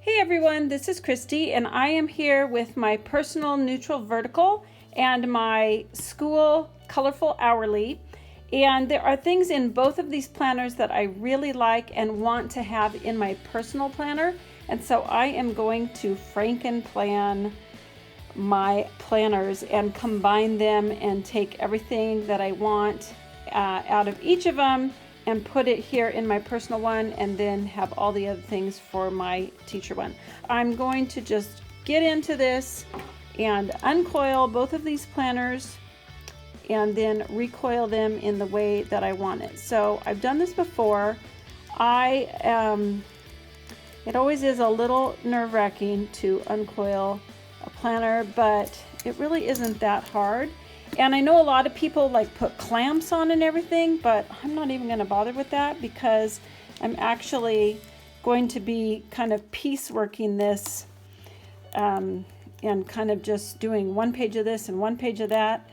Hey everyone, this is Christy and I am here with my personal neutral vertical and my school colorful hourly. And there are things in both of these planners that I really like and want to have in my personal planner. And so I am going to Frankenplan my planners and combine them and take everything that I want out of each of them and put it here in my personal one, and then have all the other things for my teacher one. I'm going to just get into this and uncoil both of these planners and then recoil them in the way that I want it. So I've done this before. It always is a little nerve-wracking to uncoil a planner, but it really isn't that hard. And I know a lot of people like put clamps on and everything, but I'm not even going to bother with that because I'm actually going to be kind of pieceworking this and kind of just doing one page of this and one page of that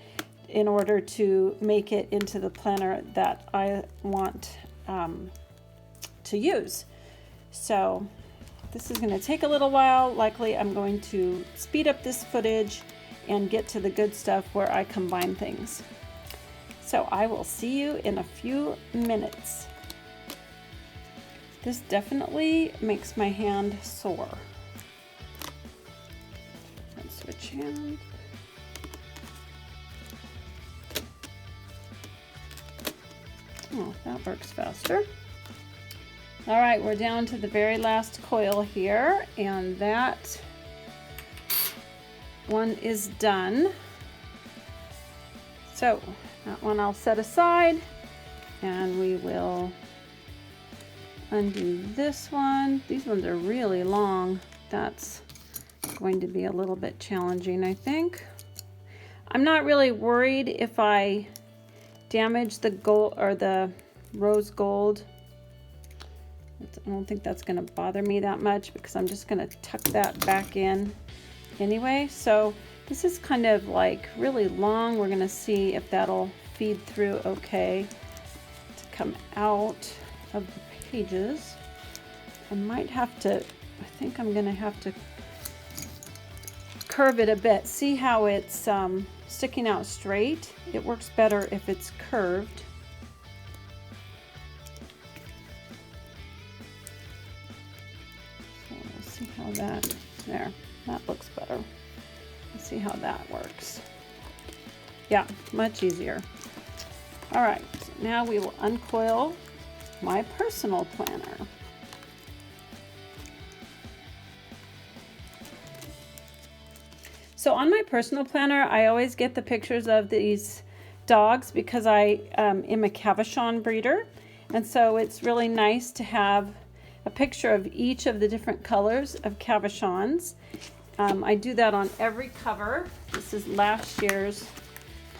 in order to make it into the planner that I want to use. So this is going to take a little while. Likely I'm going to speed up this footage and get to the good stuff where I combine things. So I will see you in a few minutes. This definitely makes my hand sore. Let's switch hands. Oh, that works faster. All right, we're down to the very last coil here, and that one is done. So that one I'll set aside, and we will undo this one. These ones are really long. That's going to be a little bit challenging, I think. I'm not really worried if I damage the gold or the rose gold. I don't think that's going to bother me that much because I'm just going to tuck that back in anyway. So this is kind of like really long. We're going to see if that'll feed through okay to come out of the pages. I might have to, I think I'm going to have to curve it a bit. See how it's sticking out straight? It works better if it's curved. So we'll see how that, there. That looks better. Let's see how that works. Yeah, much easier. All right, so now we will uncoil my personal planner. So on my personal planner, I always get the pictures of these dogs because I am a Cavachon breeder. And so it's really nice to have a picture of each of the different colors of Cavachons. I do that on every cover. This is last year's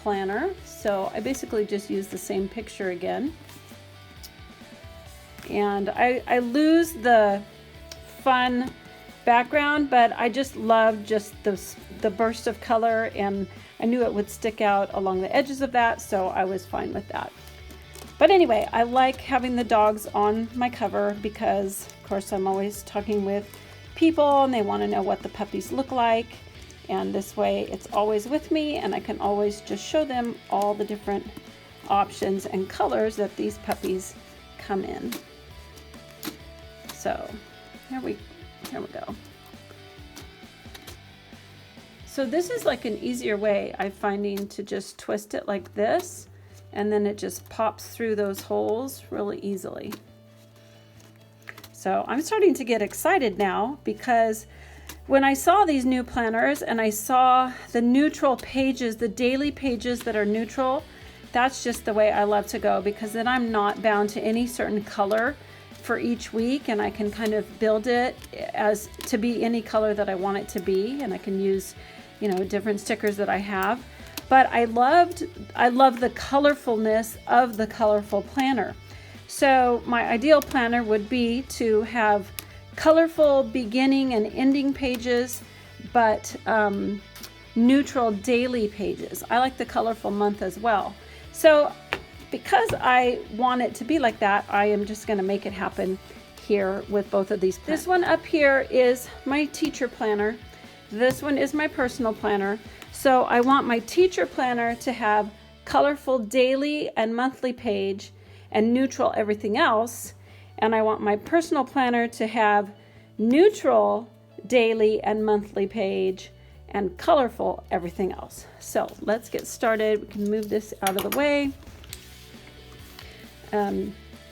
planner, so I basically just use the same picture again. And I lose the fun background, but I just love just the burst of color, and I knew it would stick out along the edges of that, so I was fine with that. But anyway, I like having the dogs on my cover because, of course, I'm always talking with people and they want to know what the puppies look like. And this way it's always with me and I can always just show them all the different options and colors that these puppies come in. So here we go. So this is like an easier way I'm finding to just twist it like this, and then it just pops through those holes really easily. So I'm starting to get excited now because when I saw these new planners and I saw the neutral pages, the daily pages that are neutral, that's just the way I love to go, because then I'm not bound to any certain color for each week, and I can kind of build it as to be any color that I want it to be, and I can use, you know, different stickers that I have. But I love the colorfulness of the colorful planner. So my ideal planner would be to have colorful beginning and ending pages, but neutral daily pages. I like the colorful month as well. So because I want it to be like that, I am just going to make it happen here with both of these. This one up here is my teacher planner. This one is my personal planner. So I want my teacher planner to have colorful daily and monthly page and neutral everything else. And I want my personal planner to have neutral daily and monthly page and colorful everything else. So let's get started. We can move this out of the way.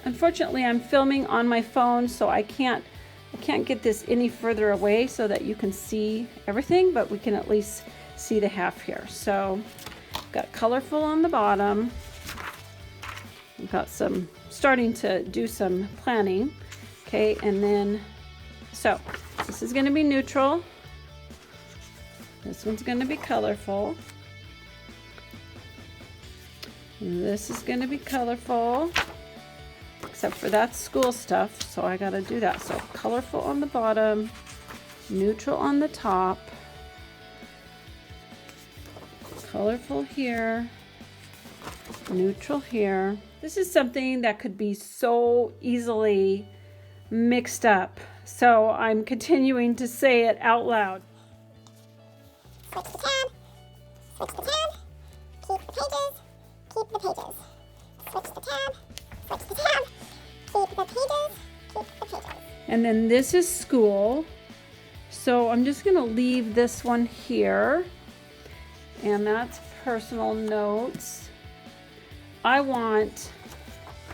Unfortunately, I'm filming on my phone, so I can't get this any further away so that you can see everything, but we can at least see the half here. So got colorful on the bottom. We've got some starting to do some planning. Okay, and then so this is going to be neutral. This one's going to be colorful. This is going to be colorful, except for that school stuff, so I got to do that. So colorful on the bottom, neutral on the top, colorful here, neutral here. This is something that could be so easily mixed up, so I'm continuing to say it out loud. Switch the tab, switch the tab, keep the pages, keep the pages. Switch the tab, switch the tab, keep the pages, keep the pages. And then this is school. So I'm just gonna leave this one here. And that's personal notes. I want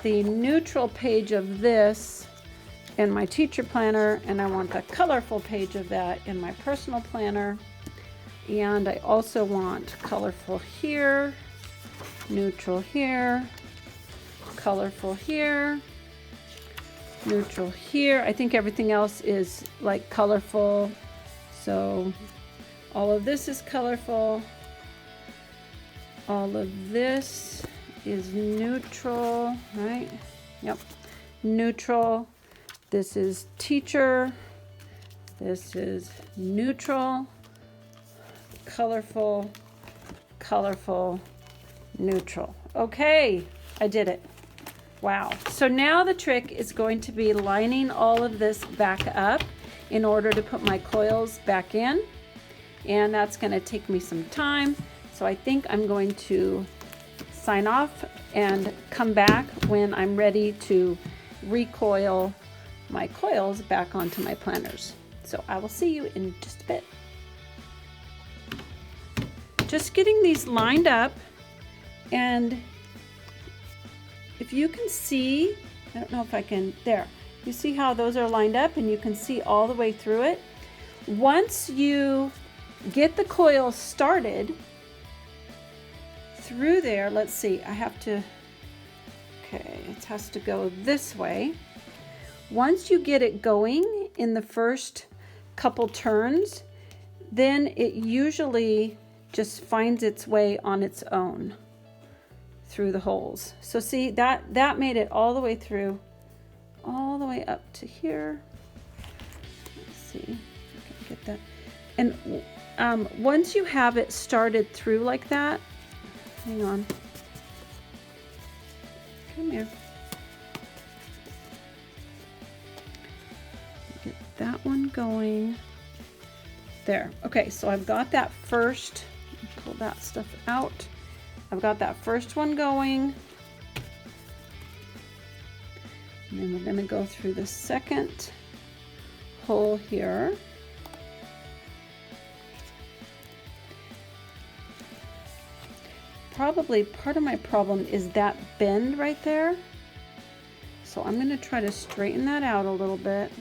the neutral page of this in my teacher planner, and I want the colorful page of that in my personal planner. And I also want colorful here, neutral here, colorful here, neutral here. I think everything else is like colorful. So all of this is colorful. All of this is neutral, right? Yep, neutral. This is teacher. This is neutral. Colorful, colorful, neutral. Okay, I did it. Wow. So now the trick is going to be lining all of this back up in order to put my coils back in. And that's going to take me some time. So I think I'm going to sign off and come back when I'm ready to recoil my coils back onto my planners. So I will see you in just a bit. Just getting these lined up, and if you can see, I don't know if I can, there, you see how those are lined up and you can see all the way through it. Once you get the coil started through there, let's see, I have to, okay, it has to go this way. Once you get it going in the first couple turns, then it usually just finds its way on its own through the holes. So see, that made it all the way through, all the way up to here. Let's see if I can get that. And once you have it started through like that, hang on, come here. Get that one going. There. Okay, so I've got that first. Pull that stuff out. I've got that first one going. And then we're going to go through the second hole here. Probably part of my problem is that bend right there. So I'm going to try to straighten that out a little bit.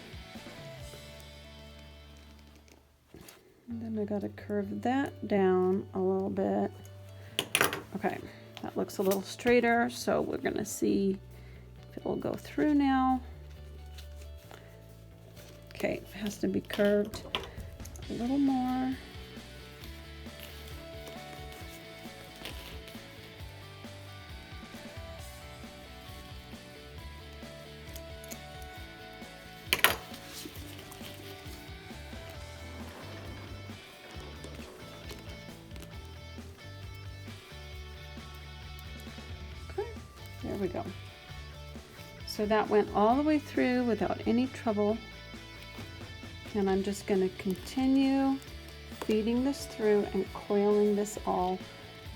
And then I got to curve that down a little bit. Okay, that looks a little straighter, so we're going to see if it will go through now. Okay, it has to be curved a little more. There we go. So that went all the way through without any trouble. And I'm just going to continue feeding this through and coiling this all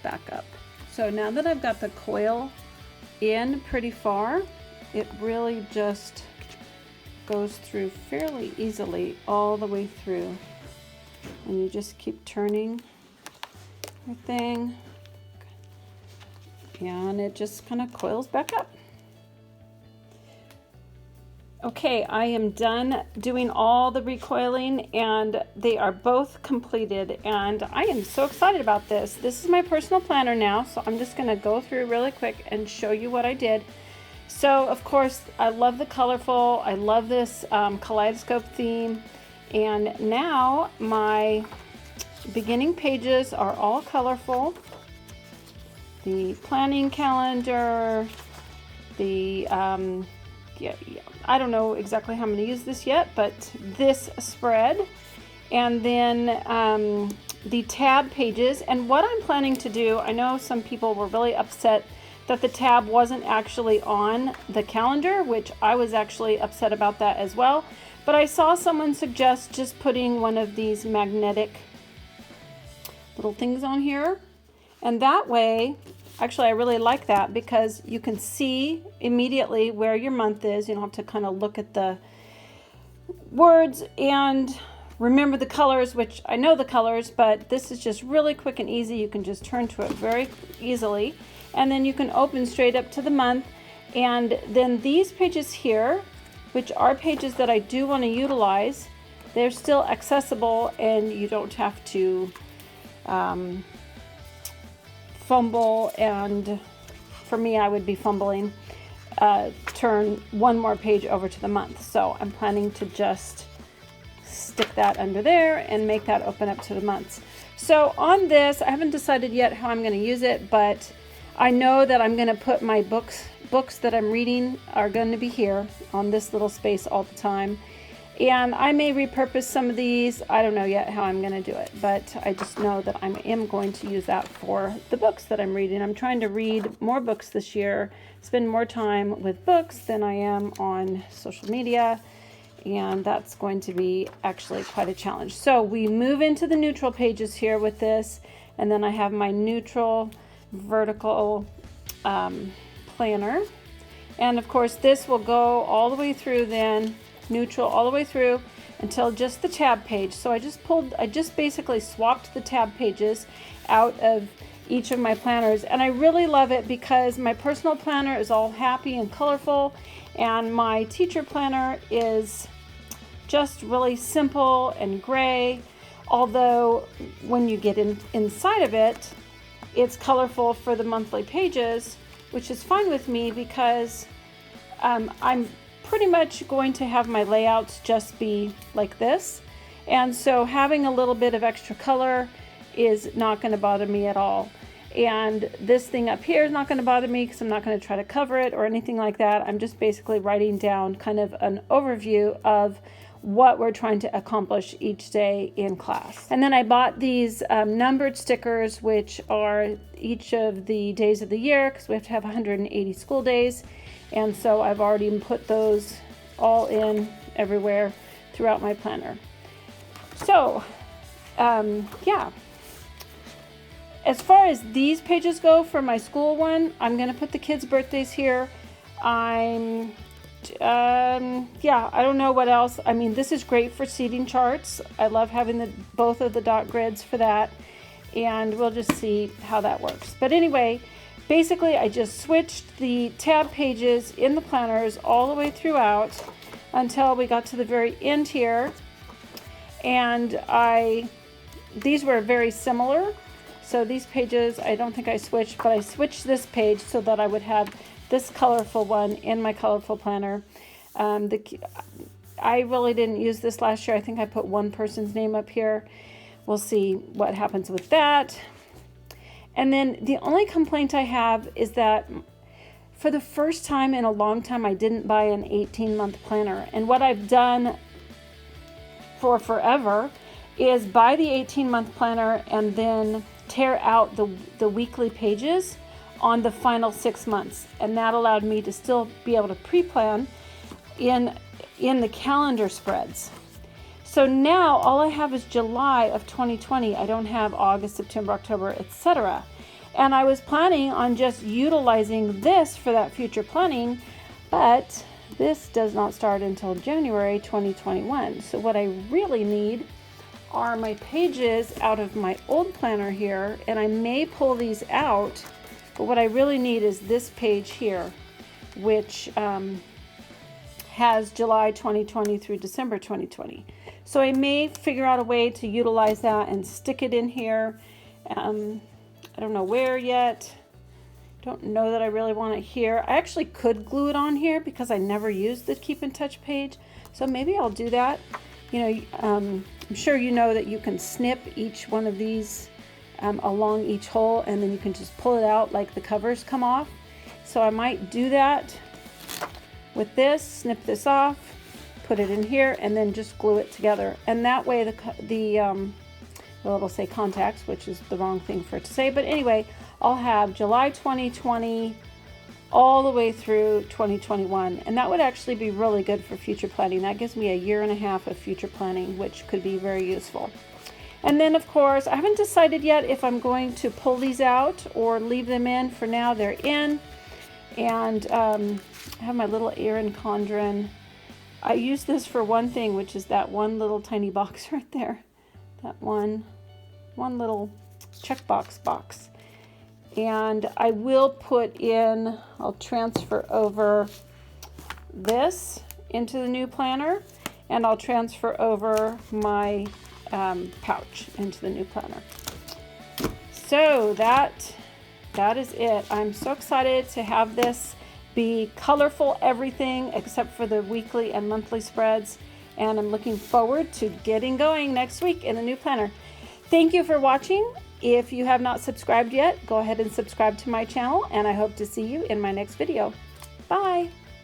back up. So now that I've got the coil in pretty far, it really just goes through fairly easily all the way through. And you just keep turning your thing, and it just kind of coils back up. Okay, I am done doing all the recoiling and they are both completed, and I am so excited about this. This is my personal planner now, so I'm just going to go through really quick and show you what I did. So of course I love the colorful, I love this kaleidoscope theme, and now my beginning pages are all colorful. The planning calendar, the I don't know exactly how I'm going to use this yet, but this spread, and then the tab pages. And what I'm planning to do, I know some people were really upset that the tab wasn't actually on the calendar, which I was actually upset about that as well. But I saw someone suggest just putting one of these magnetic little things on here, and that way, actually I really like that because you can see immediately where your month is. You don't have to kind of look at the words and remember the colors, which I know the colors, but this is just really quick and easy. You can just turn to it very easily, and then you can open straight up to the month. And then these pages here, which are pages that I do want to utilize, they're still accessible and you don't have to fumble, and for me I would be fumbling, turn one more page over to the month. So I'm planning to just stick that under there and make that open up to the months. So on this, I haven't decided yet how I'm going to use it, but I know that I'm going to put my books that I'm reading are going to be here on this little space all the time. And I may repurpose some of these. I don't know yet how I'm going to do it, but I just know that I am going to use that for the books that I'm reading. I'm trying to read more books this year, spend more time with books than I am on social media, and that's going to be actually quite a challenge. So we move into the neutral pages here with this, and then I have my neutral vertical planner. And of course this will go all the way through then, neutral all the way through until just the tab page. So I just basically swapped the tab pages out of each of my planners, and I really love it because my personal planner is all happy and colorful, and my teacher planner is just really simple and gray, although when you get inside of it, it's colorful for the monthly pages, which is fine with me because I'm pretty much going to have my layouts just be like this, and so having a little bit of extra color is not going to bother me at all. And this thing up here is not going to bother me because I'm not going to try to cover it or anything like that. I'm just basically writing down kind of an overview of what we're trying to accomplish each day in class. And then I bought these numbered stickers, which are each of the days of the year, because we have to have 180 school days. And so I've already put those all in everywhere throughout my planner. So, yeah. As far as these pages go for my school one, I'm going to put the kids' birthdays here. Yeah, I don't know what else. I mean, this is great for seating charts. I love having both of the dot grids for that. And we'll just see how that works. But anyway, basically, I just switched the tab pages in the planners all the way throughout until we got to the very end here. And these were very similar. So these pages, I don't think I switched, but I switched this page so that I would have this colorful one in my colorful planner. I really didn't use this last year. I think I put one person's name up here. We'll see what happens with that. And then the only complaint I have is that for the first time in a long time, I didn't buy an 18-month planner. And what I've done for forever is buy the 18-month planner and then tear out the weekly pages on the final 6 months, and that allowed me to still be able to pre-plan in the calendar spreads. So now all I have is July of 2020. I don't have August, September, October, etc. And I was planning on just utilizing this for that future planning, but this does not start until January 2021. So what I really need are my pages out of my old planner here, and I may pull these out, but what I really need is this page here, which has July 2020 through December 2020. So I may figure out a way to utilize that and stick it in here. I don't know where yet. Don't know that I really want it here. I actually could glue it on here because I never used the Keep in Touch page. So maybe I'll do that. You know, I'm sure you know that you can snip each one of these along each hole, and then you can just pull it out like the covers come off. So I might do that with this, snip this off, put it in here, and then just glue it together. And that way well, it'll say contacts, which is the wrong thing for it to say, but anyway, I'll have July 2020 all the way through 2021, and that would actually be really good for future planning. That gives me a 1.5 years of future planning, which could be very useful. And then of course, I haven't decided yet if I'm going to pull these out or leave them in. For now, they're in. And I have my little Erin Condren. I use this for one thing, which is that one little tiny box right there. That one little checkbox box. And I will I'll transfer over this into the new planner, and I'll transfer over my pouch into the new planner. So that is it. I'm so excited to have this be colorful everything except for the weekly and monthly spreads, and I'm looking forward to getting going next week in the new planner. Thank you for watching. If you have not subscribed yet, go ahead and subscribe to my channel, and I hope to see you in my next video. Bye!